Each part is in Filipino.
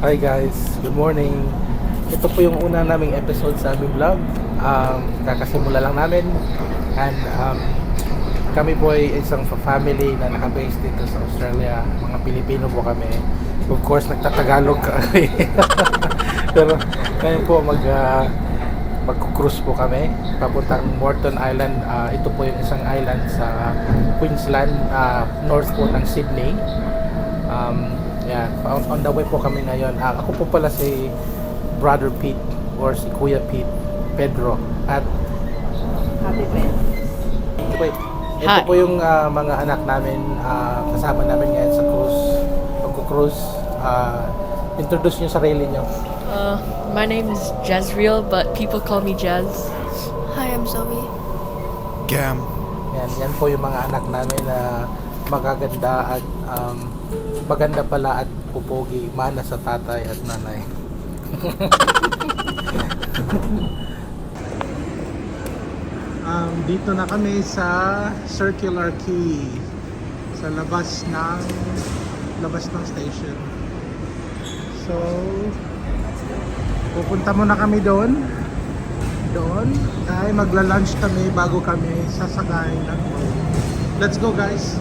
Hi guys, good morning. Ito po yung una naming episode sa aming vlog. Kakasimula lang namin. And kami po ay isang family na nakabase dito sa Australia. Mga Pilipino po kami. Of course, nagtatagalog kami. Pero ngayon po mag-cruise po kami papuntang Moreton Island. Ito po yung isang island sa Queensland, north po ng Sydney. Yeah, on the way po kami ngayon. Ako po pala si Brother Pete or si Kuya Pete Pedro at Happy Ben. wait, ito po yung mga anak namin, kasama namin ngayon sa cruise. Magko-cruise. Introduce niyo sarili niyo. My name is Jazreel, but people call me Jaz. Hi, I'm Zoe. Gam. Yan po yung mga anak namin na magaganda at maganda pala at pupogi, mana sa tatay at nanay. Dito na kami sa Circular Quay sa labas ng station. So pupunta muna kami doon ay magla-lunch kami bago kami sasakay ng boat. Let's go guys.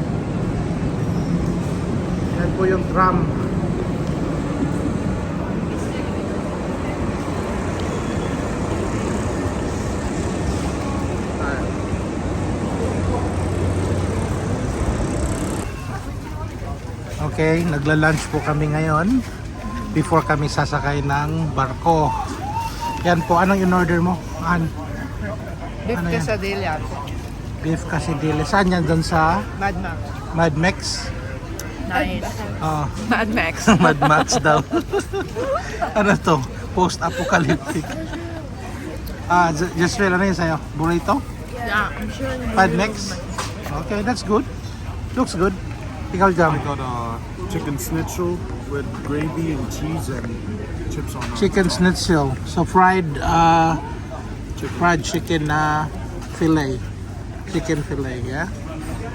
Yan po yung tram. Okay, nagla-lunch po kami ngayon before kami sasakay ng barko. Yan po, anong in-order mo? Beef Ano yan? quesadilla. Beef quesadilla. Saan yan? Doon sa Mad Max. Mad Max? Nice. Oh, Mad Max. Mad Max daw. Ano to? Post-apocalyptic. Just real, ano yun sa'yo? Burrito? Yeah, I'm sure. Mad Max? Okay, that's good. Looks good. Ikaw dyan. I got a chicken schnitzel with gravy and cheese and chips on it. Chicken schnitzel. So fried chicken na fillet. Chicken fillet, yeah.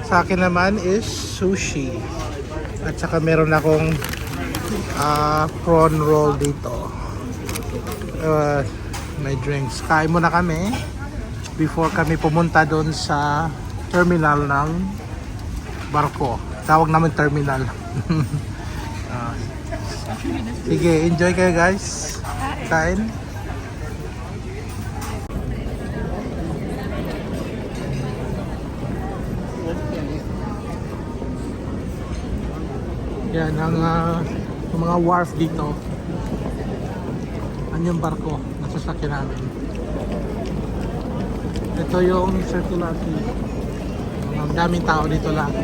Sa akin naman is sushi. At saka meron akong prawn roll dito. May drinks. Kain muna kami before kami pumunta doon sa terminal ng barko. Tawag namin terminal. Sige, enjoy kayo guys. Kain. Yan ang mga wharf dito. Ano yung barko na sasakyan namin. Ito yung Circular Quay. Ang daming tao dito lang.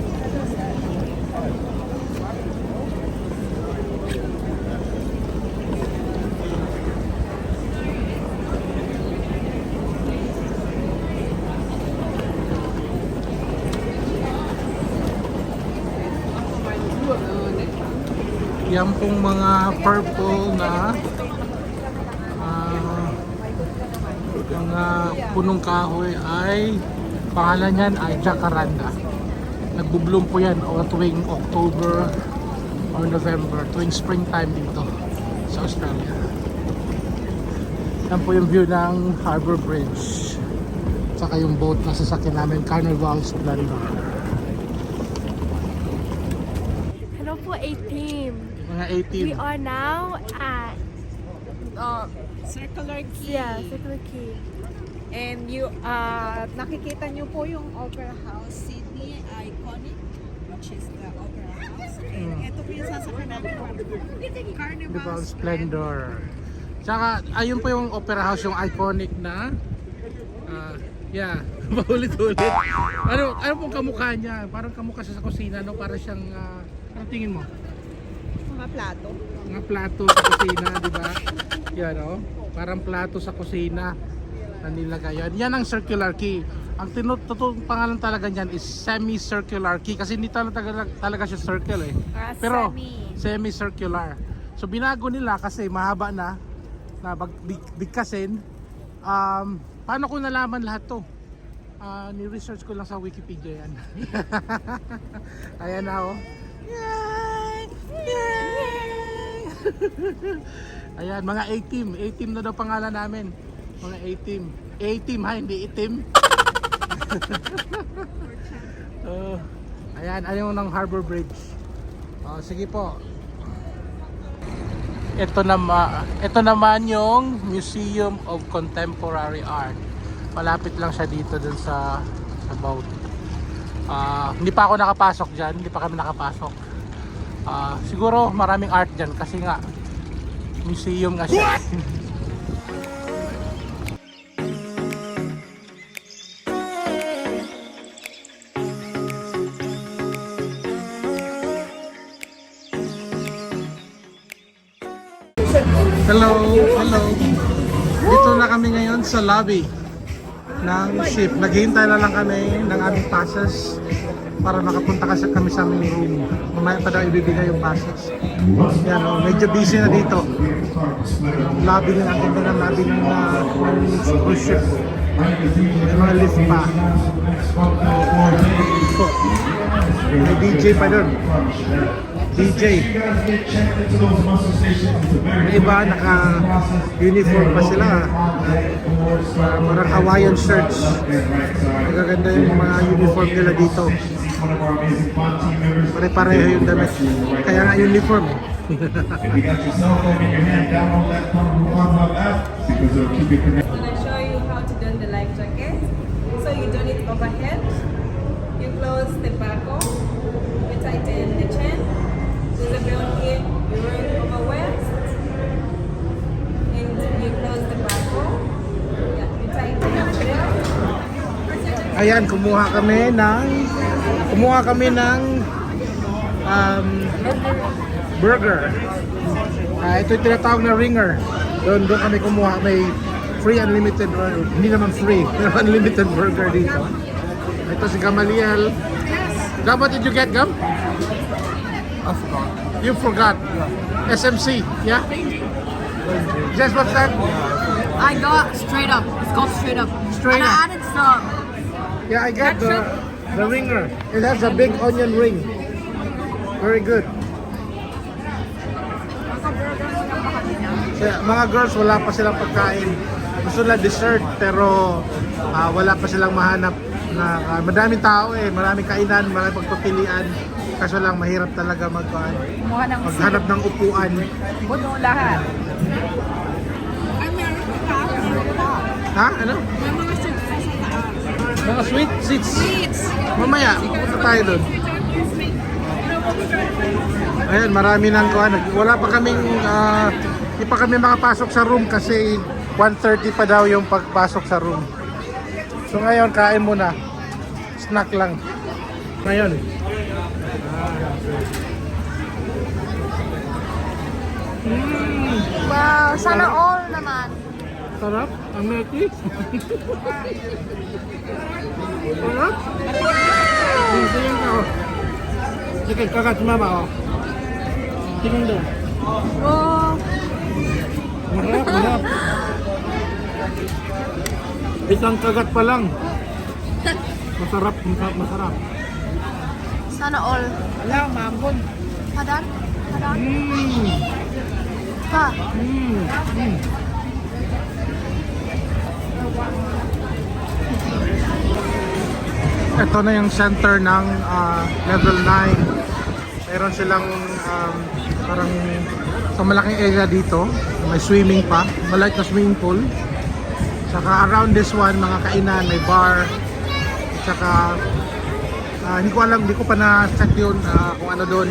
Yan pong mga purple na mga punong kahoy ay pangalan yan ay jacaranda. Nagbo-bloom po yan tuwing October or November, tuwing springtime dito sa Australia. Yan po yung view ng Harbour Bridge. Tsaka yung boat na sasakyan namin, Carnival Splendor. Hello po, 18. Mga We 18. are now at Circular Quay. Circular Quay. And you, nakikita nyo po yung Opera House Sydney Iconic, which is the Opera House. And ito po yung sasakyan namin. Carnival Carnival Splendor. Tsaka ayun po yung Opera House, yung iconic na yeah, paulit-ulit. Ano pong kamukha niya? Parang kamukha siya sa kusina, no? Para siyang ano tingin mo? Mga plato. Mga plato sa kusina, di ba? Yan, oh. Parang plato sa kusina na nilagay. Yan ang Circular Quay. Ang totoong pangalan talaga niyan is semi-circular quay kasi hindi talaga siya circle eh. Pero semi-circular. So binago nila kasi mahaba na bigkasin. Paano ko nalaman lahat to? Ni-research ko lang sa Wikipedia yan. Ayan na oh. Yay! Yay! Ayan, mga A-team. A-team na daw pangalan namin. Mga A-team. A-team ha, hindi itim. Ayan, ayaw ng Harbor Bridge. Sige po. Ito naman yung Museum of Contemporary Art. Malapit lang siya dito dun sa boat. Hindi pa ako nakapasok dyan. Hindi pa kami nakapasok. Siguro maraming art dyan kasi nga museum nga siya. Hello, hello. Dito na kami ngayon sa lobby ng ship. Naghihintay na lang kami ng aming passes para makapunta kasi kami sa aming room. Mamaya pa daw ibibigay yung passes. Yan, medyo busy na dito. Lobby na, ang ganda ng lobby ng cruise ship. May mga lift pa. May DJ pa doon. DJ. May iba naka-uniform pa sila. Parang Hawaiian shirts. Magaganda yung mga uniform nila dito. Pare-pareho yung damit. Kaya nga uniform. If you got your cell phone in your hand, download that Pornhub app because it'll keep you connected. I'm going to show you how to do the life jacket. So you do it overhead. You close the buckle. You tighten the chain. There's a belt here. You roll it over waist. And you close the buckle. Yeah, you tighten the belt. Ayan, kumuha kami ng burger. Ito yung tinatawag na ringer. Doon kami kumuha. May free unlimited, or hindi naman free, pero unlimited burger dito. Ito si Gamaliel. Gam, what did you get, Gam? I forgot. You forgot. SMC, yeah? Just what's that? I got straight up. It's called straight up. Straight and up. I added some. Yeah, I got the ringer. It has a big onion ring. Very good. Kaya, mga girls, wala pa silang pagkain. Gusto na dessert, pero wala pa silang mahanap na madaming tao maraming kainan, maraming pagpapilian. Kaso lang mahirap talaga maghanap ng upuan. Buto lahat. Ha? Ano? May mga seats sa taas. Mga sweet seats. Mamaya, pupunta tayo doon. Ayan, marami nang kuhan. Wala pa kaming, hindi pa kami makapasok sa room kasi 1:30 pa daw yung pagpasok sa room. So ngayon, kain muna. Snack lang. Ngayon. Wow, sana all naman. Sarap. Ang meti. Sarap. Tingnan ka. Sige, kagat si mama. Tingnan doon. Oh, Masarap, masarap. Isang kagat pa lang. Masarap, masarap. sana all. Wala, maambon. Padan? Padan? Pa. Ito na yung center ng level 9. Meron silang parang sa malaking area dito. May swimming pa. Maliit na swimming pool. Saka around this one, mga kainan, may bar. Saka hindi ko alam, hindi ko pa na-check yun kung ano doon.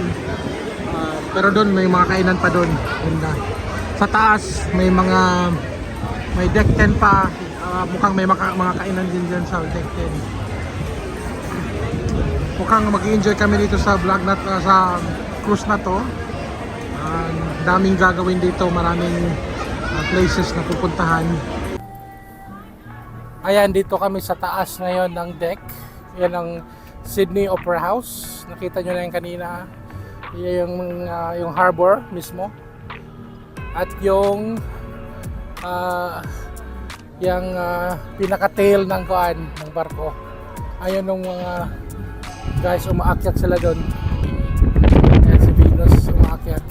Pero doon may mga kainan pa doon. Sa taas may deck 10 pa. Mukhang may mga kainan din dyan sa deck 10. Mukhang mag-enjoy kami dito sa vlog na sa cruise na to. Daming gagawin dito, maraming places na pupuntahan. Ayan, dito kami sa taas ngayon ng deck. Yan ang Sydney Opera House. Nakita nyo na yung kanina. Yung harbor mismo. At yung pinaka-tail ng barko. Ayun ng mga guys, umaakyat sila doon. Ayan si Venus umaakyat.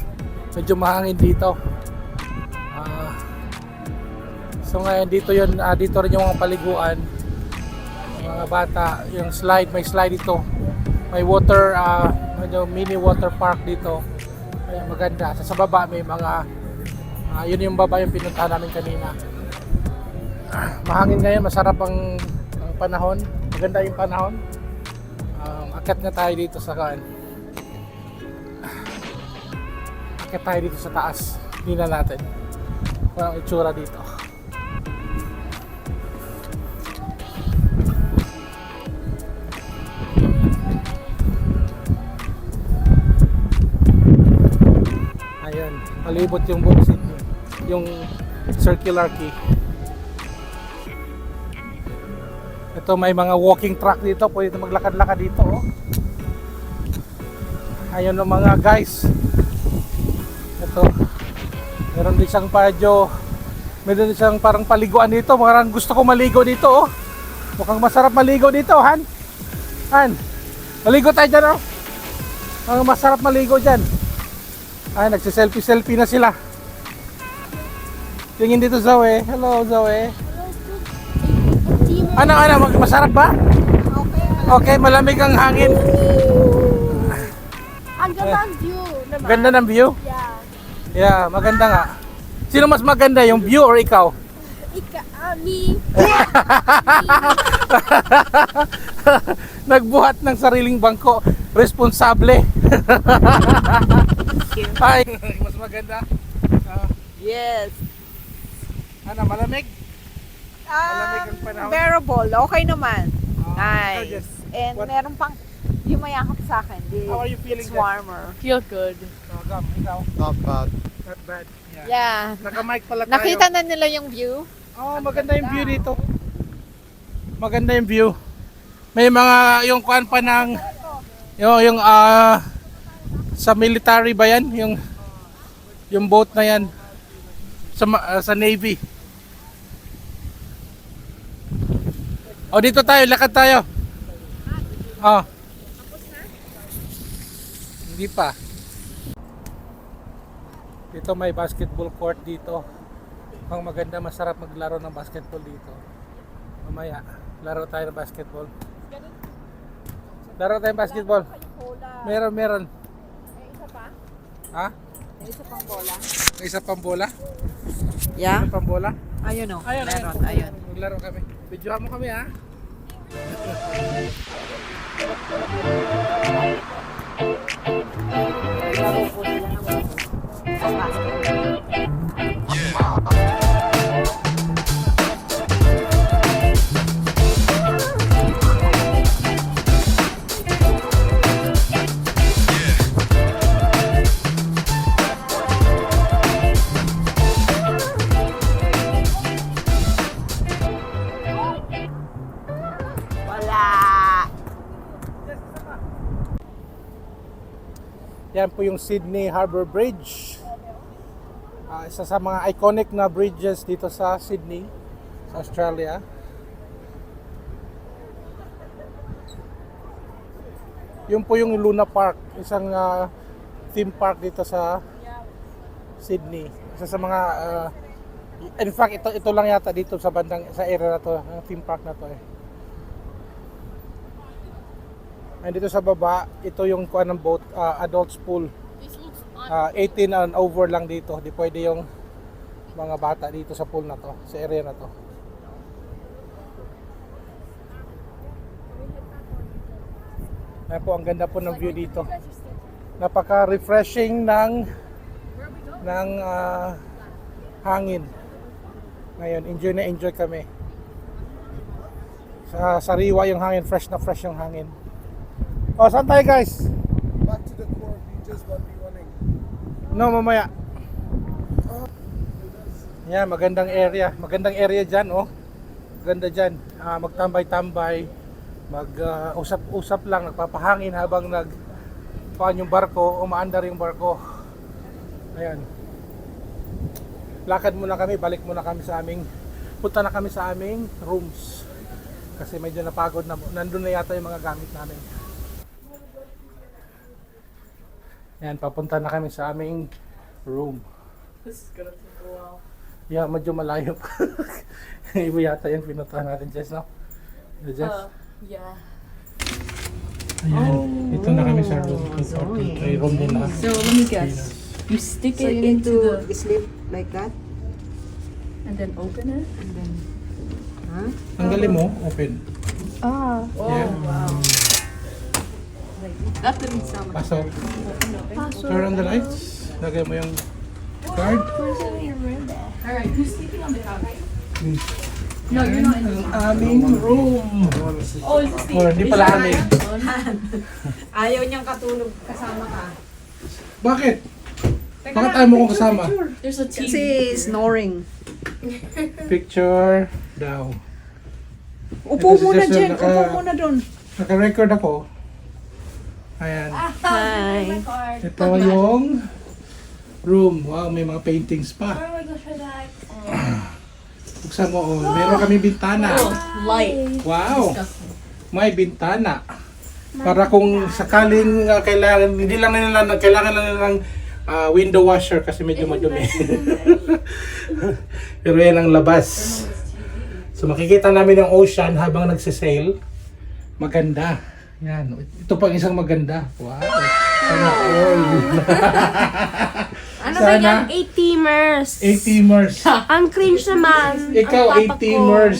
medyo mahangin dito. So ngayon dito yun, dito rin yung mga paliguan, yung mga bata, yung slide, may slide dito, may water, medyo mini water park dito. Ayan, maganda. Sa baba may mga yun yung baba yung pinuntahan namin kanina. Mahangin ngayon, masarap ang panahon, maganda yung panahon. Akyat na tayo dito sa kan. Akyat tayo dito sa taas. Tingnan natin kung ang itsura dito. Ayan, palibot yung buong city, yung circular key. Ito may mga walking track dito, pwede maglakad-lakad dito. Oh. Ayun ang mga guys. Ito, meron din siyang padyo, meron din siyang parang paliguan dito. Parang gusto ko maligo dito. Oh. Mukhang masarap maligo dito, Han. Han, maligo tayo dyan. Oh. Ang masarap maligo dyan. Ay, nagsiselfie-selfie na sila. Tingin dito, Zoe. Hello, Zoe. Ano, masarap ba? Okay, malamig ang hangin. Ang ganda ang view naman. Ganda ng view? Yeah. Yeah, maganda nga. Sino mas maganda, yung view or ikaw? Me. Nagbuhat ng sariling bangko. Responsable. Ay, mas maganda. Yes. Ano, malamig? Malamig ang panahon. Bearable. Okay naman. Ikaw, Nice. Jess, And what- meron pang yumayakap sa akin. How are you feeling, It's Jess? warmer. Feel good. Gam, ikaw? Not bad. Not bad. Yeah. Yeah. Naka-mic pala tayo. Nakita na nila yung view? Oh, maganda yung view dito. Maganda yung view. May mga yung kuan pa ng yung sa military ba yan? Yung boat na yan sa Navy. O dito tayo, lakad tayo. Oh. Hindi pa. Dito may basketball court dito. Ang maganda, masarap maglaro ng basketball dito. Mamaya, laro tayo ng basketball. Laro tayo ng basketball. Meron. Isa pa? Ha? Isa pang bola? May isa pang bola? Yeah? May pang bola? Ayun o. Ayun, Meron. ayun. Ayun. Maglaro kami. Videohan mo kami, ha? Laro po sila ng basket. Wala. Yan po yung Sydney Harbour Bridge. Isa sa mga iconic na bridges dito sa Sydney, sa Australia. Yun po yung Luna Park, isang theme park dito sa Sydney. Isa sa mga in fact ito lang yata dito sa bandang sa area na to, ang theme park na to eh. And dito sa baba, ito yung kuan ng boat, adults pool. 18 and over lang dito. Di pwede yung mga bata dito sa pool na to, sa area na to. Ayan po, ang ganda po ng view dito. Napaka-refreshing ng hangin. Ngayon, enjoy kami. Sa sariwa yung hangin, fresh na fresh yung hangin. Oh, saan tayo guys? Back to the core beaches, but we running. No, mamaya. Yan, magandang area. Magandang area dyan, oh. Ganda dyan. Magtambay-tambay. Mag-usap-usap lang. Nagpapahangin habang nagpaan yung barko. Umaandar yung barko. Ayan. Lakad muna kami. Balik muna kami sa aming... Punta na kami sa aming rooms. Kasi medyo napagod na. Nandun na yata yung mga gamit namin. Ayan, papunta na kami sa aming room. This is gonna take a while. Yeah, medyo malayo pa. Iba yata yung pinuntahan natin, Jess, no? Jess? Yeah. Ayan, ito na kami sa room. 243 room din na. So let me guess. You stick So it you need into to sleep like that? and then open it. And then, huh? Tanggalin mo, open. Oh Yeah. wow. That didn't sound like Pasok. Turn on the lights. Lagay mo yung card. Alright, who's sleeping on the couch? Hmm. No, you're not in the Ang aming room. Oh, is this the Or hindi pala amin. Ayaw niyang katulog kasama ka. Bakit? Bakit ayaw mo kong kasama? There's a TV. Kasi snoring. Picture daw. Upo Ito si muna Jess, dyan. naka- Upo muna doon. Naka-record ako. Ayan. Hi. Ito yung room. Wow, may mga paintings pa. Buksan mo, oh. Meron kami bintana. Light. Wow. May bintana. Para kung sakaling kailangan, hindi lang nila, kailangan lang nilang window washer kasi medyo madumi. Pero yan ang labas. So makikita namin yung ocean habang nagsisail. Maganda. Yan. Ito pang isang maganda. Wow. Sana all. Ano ba yan? 8-teamers. 8-teamers. Ang cringe naman. Ikaw, Ang papa ko. 8-teamers.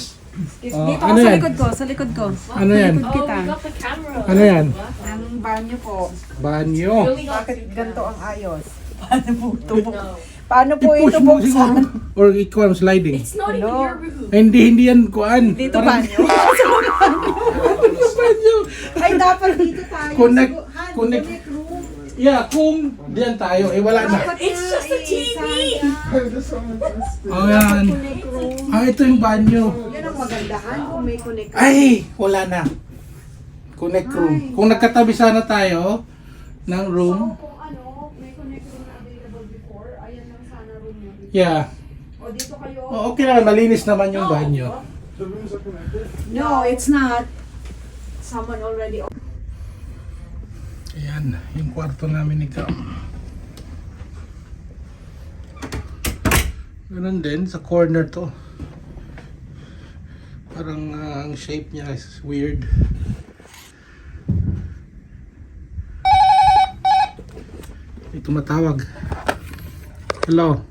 Dito ano ka sa yan? likod ko, sa likod ko. Ano yan? Oh, we got the camera. Ano yan? Ang banyo po. Banyo. Really got Bakit to- ganito ang ayos? Paano po ito? No. Paano po I-push ito mo buksan? siguro. Or ikaw ang sliding. It's not even No. your room. Ay, hindi yan kuan. Dito Parang- banyo? banyo. Ay, dapat dito tayo. Connect- Siguro- Han, connect. room. Yeah, kung diyan tayo, eh wala na. It's just a TV. Oh, yan. Ito yung banyo. Yan ang magandahan kung may connect. Ay, wala na. Connect room. Kung nagkatabi sana tayo ng room. Kung ano, may connect room na available before, ayan lang sana room nyo. Yeah. O dito kayo. Oh, okay naman, malinis naman yung banyo. No, it's not. Someone already. Ayan, yung kwarto namin ikaw. Ganun din, sa corner to. Parang ang shape niya is weird. May tumatawag. Hello?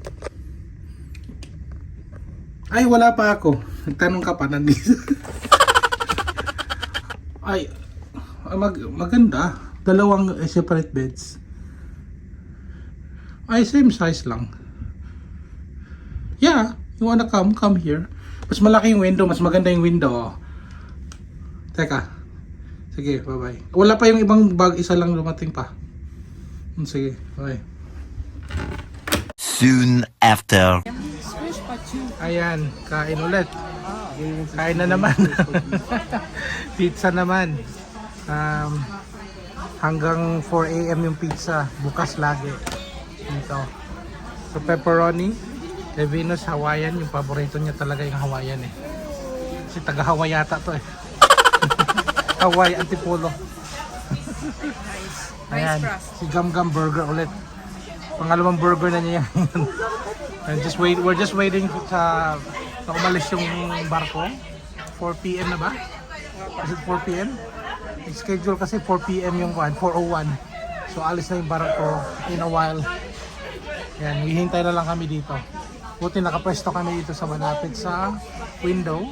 Ay, wala pa ako. Nagtanong ka pa, nandito. Ay, maganda. Dalawang separate beds. Ay, same size lang. Yeah, you wanna come here. Mas malaki yung window, mas maganda yung window. Teka. Sige, bye-bye. Wala pa yung ibang bag, isa lang dumating pa. Sige, bye. Soon after. Ayan, kain ulit. Kain na naman. Pizza naman. Hanggang 4 AM yung pizza. Bukas lagi. Dito. So pepperoni. Venus Hawaiian. Yung paborito niya talaga yung Hawaiian eh. Kasi taga Hawaii yata to eh. Hawaii Antipolo. Ayan. Si Gam Gam Burger ulit. Pangalawang burger na niya yan. And we're just waiting sa umalis yung barko. 4 PM na ba? Is it 4 PM? Yung schedule kasi 4 PM yung 4:01. So alis na yung barko in a while. Yan, hihintay na lang kami dito. Buti nakapwesto kami dito sa malapit sa window.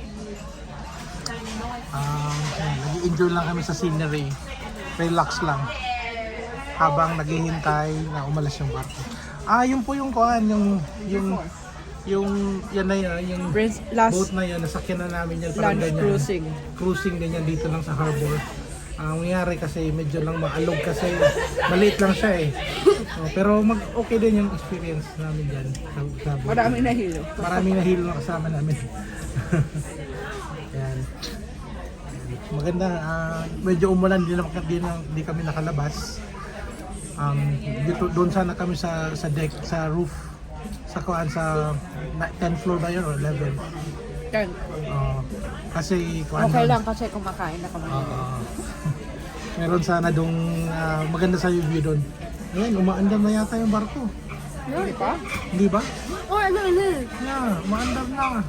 Nag-enjoy lang kami sa scenery. Relax lang. Habang naghihintay na umalis yung barko. Yun po yung kuhan, yung yan na yan, yung Last boat na yan, nasakyan na namin yan. Parang lunch ganyan. cruising. Cruising din yan dito lang sa harbor. Ang nangyari kasi medyo lang maalog kasi maliit lang siya eh. Pero okay din yung experience namin dyan sa boat. Maraming nahilo. Maraming nahilo na kasama namin. Yan. Maganda, medyo umulan din naman, di kami nakalabas. Dito, doon sana kami sa deck, sa roof, sa 10th floor ba yun or 11? Yan. Kasi Okay lang kasi kumakain na kami. meron sana dong maganda sa view doon. Ayun, umaandar na yata yung barko. Hindi pa? Hindi ba? Oh, ano. Yeah, maandar na.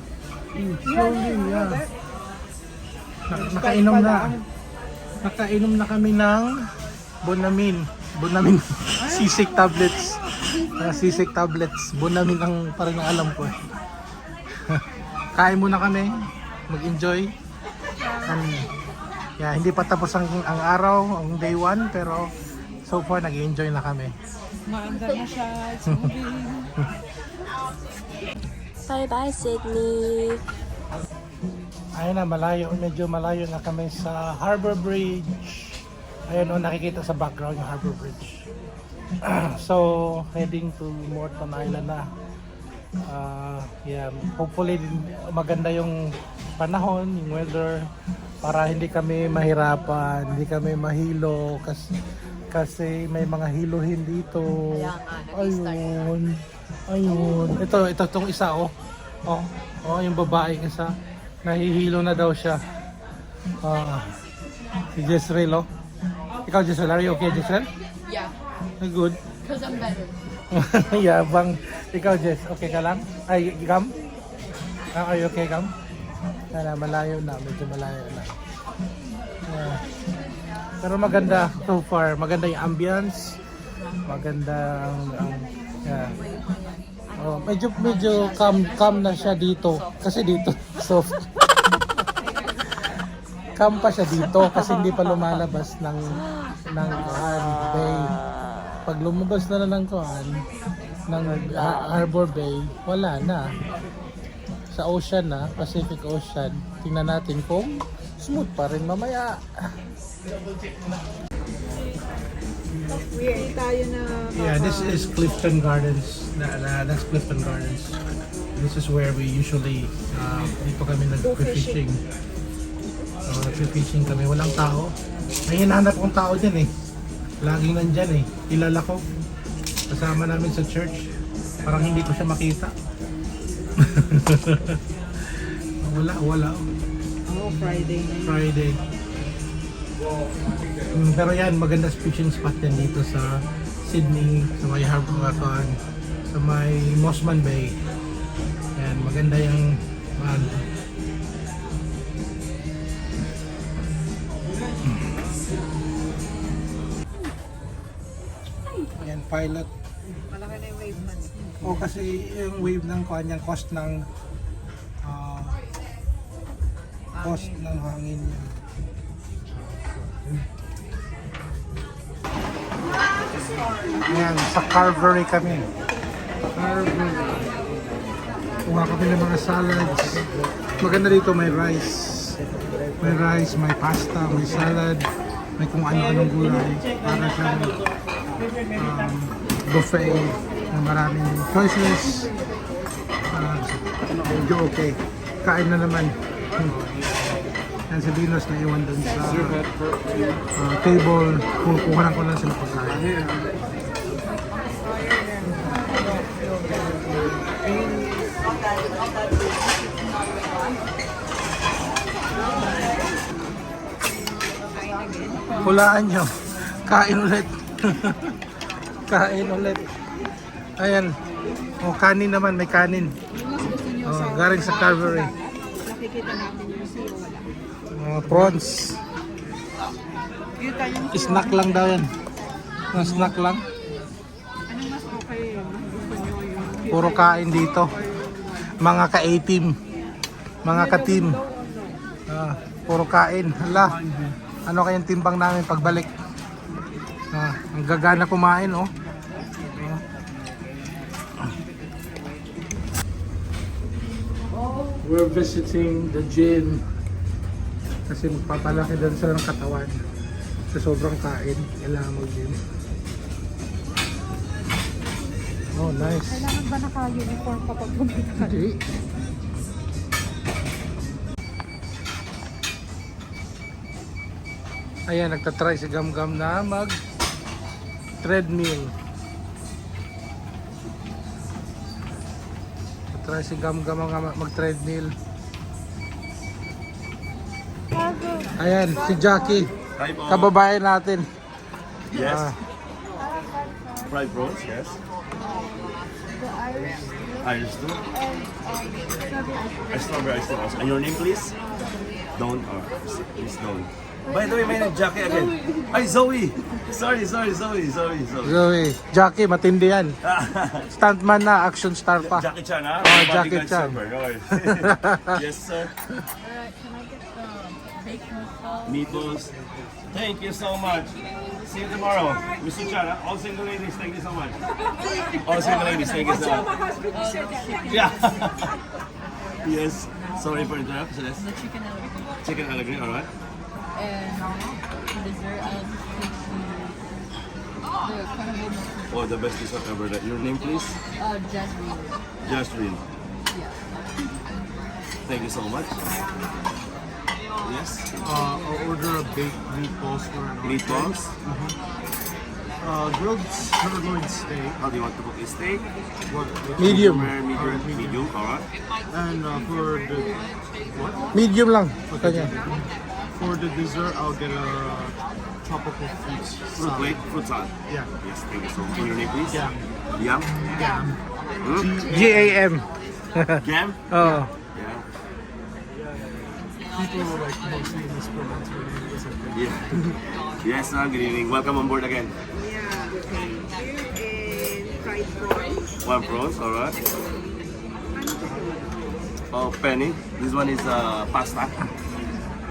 Slowly, yeah. Nakainom na. Nakainom na kami ng Bonamin. Sisig tablets. Sisig tablets. Bonamin ang parang ang alam ko. Kain muna kami. Mag-enjoy. Yeah, hindi pa tapos ang araw, ang day 1, pero so far nag-enjoy na kami. Maandar na siya. It's moving. Bye-bye, Sydney. Ayun na, medyo malayo na kami sa Harbor Bridge. Ayun o, nakikita sa background yung Harbor Bridge. So, heading to Moreton Island na. Yeah, hopefully maganda yung panahon, yung weather, para hindi kami mahirapan, hindi kami mahilo kasi may mga hiluhin dito. Ayun. Ito tong isa yung babae isa. Nahihilo na daw siya. Si Jezreel Ikaw Jezreel, are you okay Jezreel? Yeah, Good. because I'm better. Yabang. Ikaw Jess, okay ka lang? Ay, Gam? Are you okay Gam? Malayo na, medyo malayo na. Yeah. Pero maganda so far, maganda yung ambience, maganda yeah. Medyo calm na siya dito kasi dito soft. Calm pa siya dito kasi hindi pa lumalabas ng bay. Pag lumabas na ng Harbor Bay, wala na. Sa ocean na, Pacific Ocean. Tingnan natin kung smooth pa rin mamaya. Tayo na. Yeah, this is Clifton Gardens. That's Clifton Gardens. This is where we usually dito kami nag-fishing. Nag-fishing kami, walang tao. May hinahanap akong tao dyan Laging nandyan Kilala ko. Kasama namin sa church. Parang hindi ko siya makita. Wala. Oh, Friday na yun. Friday. Pero yan, maganda fishing spot yan dito sa Sydney, sa may Harbor, sa may Mossman Bay. Yan, maganda yung yan, pilot. Malaki na yung wave man. Kasi yung wave ng kanyang cost ng hangin niya. Ayan, sa Carvery kami. Carvery. Kuha kami ng mga salads. Maganda dito, may rice. May pasta, may salad, may kung ano-anong gulay. Para sa buffet na maraming choices. Medyo okay. Kain na naman. Yan si Dinos na iwan dun sa table. Kukuhanan ko lang sila pagkain. Hulaan nyo. Kain ulit. Kain ulit. Ayan. Kanin naman. May kanin. Galing sa Carvery. Nakikita natin yung sea. Prawns. Snack lang daw yan. Snack lang. Anong mas okay yun? Gusto nyo yung Puro kain dito. Mga ka-A-team. Mga ka-team. Puro kain. Hala. Ano kayang timbang namin pagbalik? Ang gagana kumain We're visiting the gym. Kasi magpapalaki doon sa ng katawan. Sa sobrang kain, kailangan mag-gym. Oh, nice. kailangan ba naka-uniform kapag pumunta ka? Hindi. Ayan, nagtatry si Gam-Gam na mag-treadmill. Nagtatry si Gam-Gam mag-treadmill. Ayan, si Jackie. Hi, Mom. Kababayan natin. Yes. Fried prawns, yes. The Irish Irish too? and Strawberry ice cream also. And your name, please? Dawn. Miss Dawn. By the way, my name is Jackie again. Ay, Zoe! Sorry, Zoe. Zoe, Jackie, matindi yan. Stuntman na, action star pa. Jackie Chan, ha? Oh, Bodyguard Jackie Chan. server. Okay. Yes, sir. Alright, can I get the baked meatballs? Meatballs. Thank you so much. See you tomorrow. Mr. Chan, ha? All single ladies, thank you so much. All single ladies, thank you so much. Yeah. Yes. Sorry for interrupting. The chicken alligator. Chicken alligator, alright. And for dessert, I'll just take the carnival milk. Oh, the best dessert ever. Your name, please? Jasmine. Jasmine. Yeah. Thank you so much. Yes. I'll order a baked meatballs for an entree. Meatballs. Grilled sirloin steak. How do you want to cook a steak? Medium. Medium. Alright. And for the Medium lang. Kanya. for the dessert, I'll get a tropical fruits Fruit salad. plate, fruit salad. Yeah. Yes, thank you so much. Your name, please? Yam. Yam. Yam. GAM. Yam. Oh. Yeah. People like mostly mispronounce my name because of that. Yeah. Yes, ma'am. Good evening. Welcome on board again. Yeah, thank you. And fried prawns. One prawns, alright. Oh, penny. This one is pasta.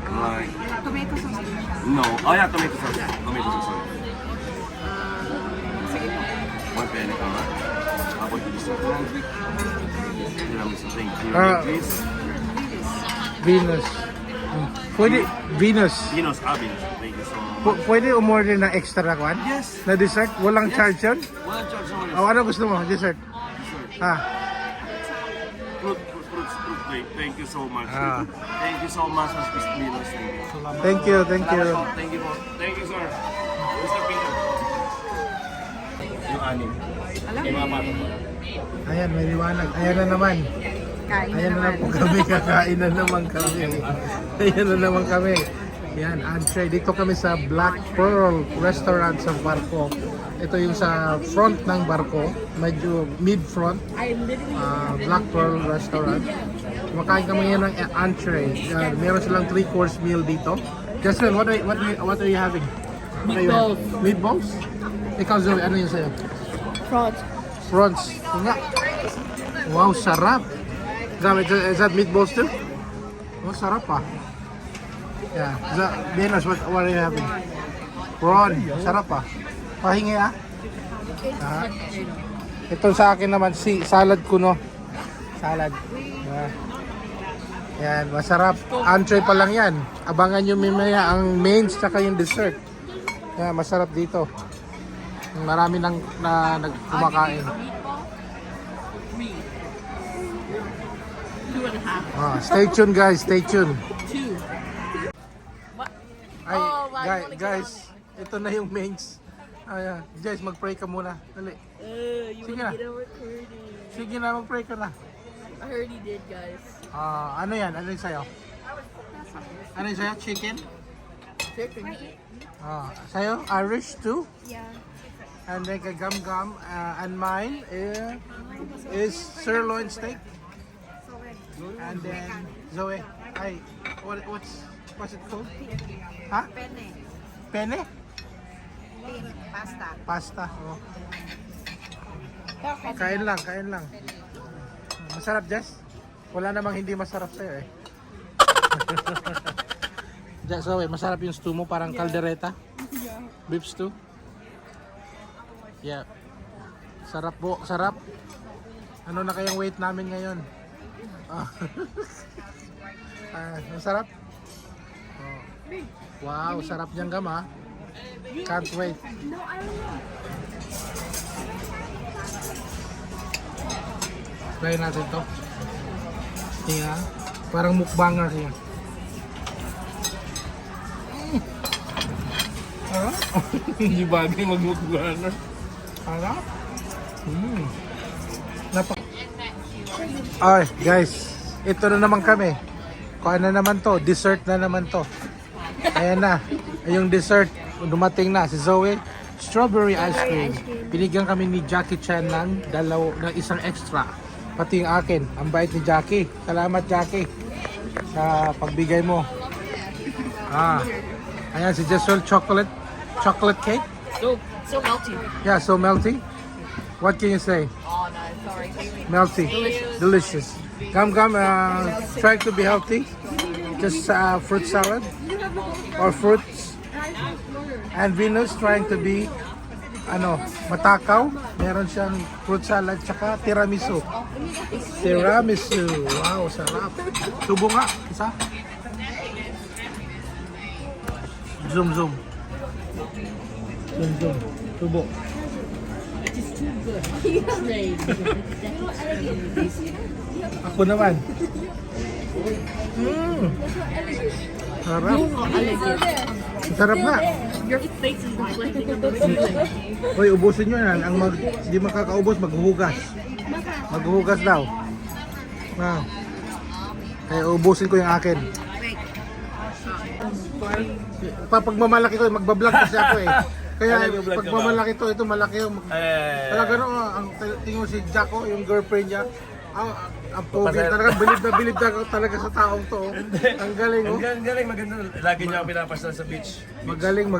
Like Tomato sauce din siya. no. Oh yeah, tomato sauce. Tomato sauce. Sorry. Sige po. One penny, alright. How about the dessert? Tiramisu. Thank you. Please. Venus. Pwede, Venus. Venus Venus. Thank you so much. Pwede umorder ng extra kwan? Yes. Na dessert? Walang charge yun? One charge only. O ano gusto mo? Dessert? Ha? Fruit plate. Thank you so much. Ah. Thank you so much, Mr. Venus. Thank you, thank you. Thank you po. Thank you, sir. Mr. Peter. Yung anim. Yung mga pato po. Ayan, may liwanag. Ayan na naman. Kain Ayan na po kami. Kakain na naman kami. Ayan na naman kami. Yan, entree. Dito kami sa Black Pearl Restaurant sa barko. Ito yung sa front ng barko. Medyo mid-front. Black Pearl Restaurant. Kumakain kami yan ng entree. Meron silang 3-course meal dito. Justin, what are you having? Meatballs. Meatballs? Ikaw, Zoe, ano yun sa'yo? Prawns. Prawns. Ito nga. Wow, sarap. Grabe, is that meatballs too? Oh, sarap ah. Yeah. Venus, what are you having? Prawn. Sarap ah. Pahingi ah. Ito sa akin naman, salad kuno. Salad. Yeah. Yan, masarap. Entree pa lang yan. Abangan nyo mamaya ang mains tsaka yung dessert. Yeah, masarap dito. Marami nang kumakain. Stay tuned guys, stay tuned. Ay, guys, ito na yung mains. Ayan, guys, mag-pray ka muna. Dali. Sige na. Sige na, mag-pray ka na. I already did, guys. Ano yan? Ano yung sayo? Ano yung sayo? Chicken? Chicken. Sayo? Irish too? Yeah. And then kay gum-gum. And mine is sirloin steak. And then Zoe, what's it called? Ha? Penne. Penne? Pasta. Pasta. Oh. Kain lang. Masarap, Jess? Wala namang hindi masarap sa'yo eh. Jess, Zoe, masarap yung stew mo, parang kaldereta? Yeah. Beef stew? Yeah. Sarap po, sarap. Ano na kayang weight namin ngayon? Masarap? Oh. Wow, sarap niyang gama. Can't wait. Try natin to. Tingnan. Parang mukbanger siya. Hindi bagay mag-mukbanger. Harap. Ay, guys. Ito na naman kami. Kuha na naman to. Dessert na naman to. Ayan na. Yung dessert. Dumating na. Si Zoe. strawberry ice cream. Binigyan kami ni Jackie Chan ng isang extra. Pati yung akin. Ang bait ni Jackie. Salamat Jackie sa pagbigay mo. Ayan si Jessel chocolate cake. So melty. Yeah, so melty. What can you say? Oh no, sorry. Melty. Delicious. Gum trying to be healthy. Just fruit salad or fruits. And Venus trying to be matakaw. Meron siyang fruit salad tsaka tiramisu. Tiramisu. Wow, sarap. Tubo nga. Isa. Zoom. Zoom. Tubo. Ako naman. Sarap. Sarap na. Your face is reflecting on the ceiling. Hoy, ubusin nyo yan. Di makakaubos, maghuhugas. Maghuhugas daw. Kaya ubusin ko yung akin. Pag mamalaki ko, magbablog kasi ako eh. Kaya pag mamalaki to, ito malaki yung... Talaga ang tingin mo si Jacko, yung girlfriend niya. Ang pogi, talaga bilib na talaga sa taong to. Ang galing oh. Ang galing, maganda. Lagi niya ako pinapasal sa beach. Magaling.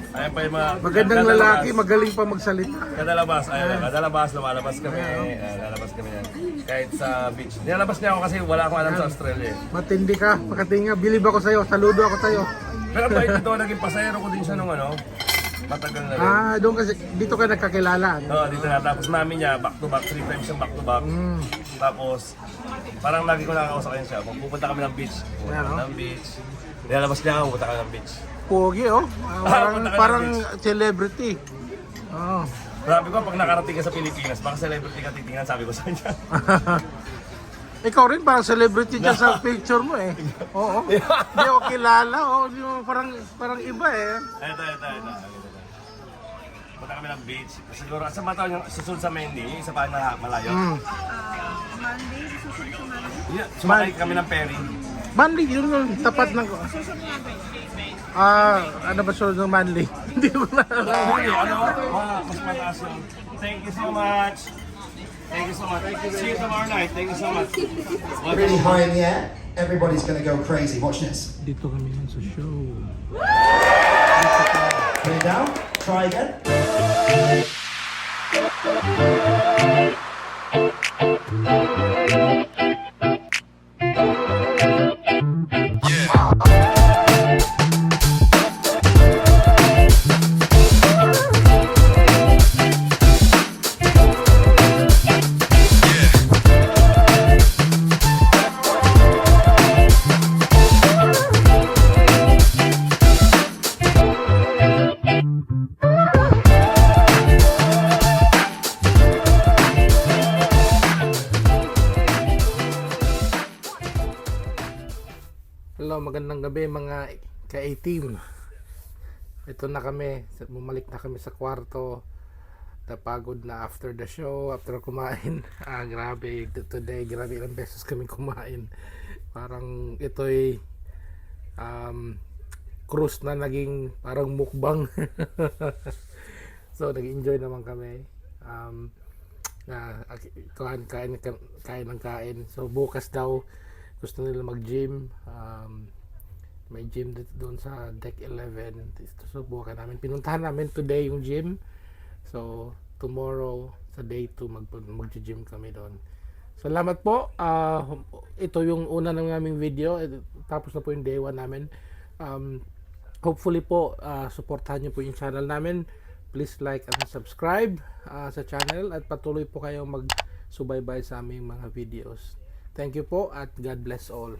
Ayan pa yung mga... Magandang lalaki, magaling pa magsalita. Kadalabas, lumalabas kami. Lalabas kami yan. Kahit sa beach. Nilalabas niya ako kasi wala akong alam sa Australia. Matindi ka, pagkatinga, bilib ako sa'yo, saludo ako sa'yo. Pero bait ito, naging pasayero ko din siya nung matagal na rin. Doon kasi, dito ka nagkakilala. Oo, dito na. Tapos mami niya, back to back, 3 times siyang back to back. Tapos, parang lagi ko nakakausap siya. Pupunta kami ng beach. Nilalabas niya ako, pupunta kami ng beach. Pogi oh. Parang celebrity. Oh. Sabi ko, pag nakarating ka sa Pilipinas, baka celebrity ka titingnan, sabi ko sa kanya. Ikaw rin parang celebrity dyan sa picture mo eh. Oo. Hindi ako kilala. Parang iba eh. Ito. Punta kami ng beach. Siguro, sa mata yung susunod sa Mandy, yung isa pa na malayo. Monday, susunod sa Monday. Yeah, sumakay kami ng ferry. Manly, yun yung tapat ng... ano ba sunod ng Manly? Hindi ko na alam. Mas mataas yun. Thank you so much. See you tomorrow night. Thank you so much. Really high in the air. Everybody's gonna go crazy. Watch this. Dito kami yun sa show. Put it down. Try again. Hello, magandang gabi mga ka-A-team. Ito na kami, bumalik na kami sa kwarto. Napagod na after the show, after kumain. Grabe, today, grabe ilang beses kami kumain. Parang ito'y cruise na naging parang mukbang. So, nag-enjoy naman kami. Kain. So, bukas daw, gusto nila mag-gym. May gym doon sa Deck 11. Susubukan namin. Pinuntahan namin today yung gym. So, tomorrow sa day 2 mag-gym kami doon. Salamat po. Ito yung una ng aming video. Tapos na po yung day 1 namin. Hopefully po, supportahan nyo po yung channel namin. Please like and subscribe sa channel. At patuloy po kayong magsubaybay sa aming mga videos. Thank you po at God bless all.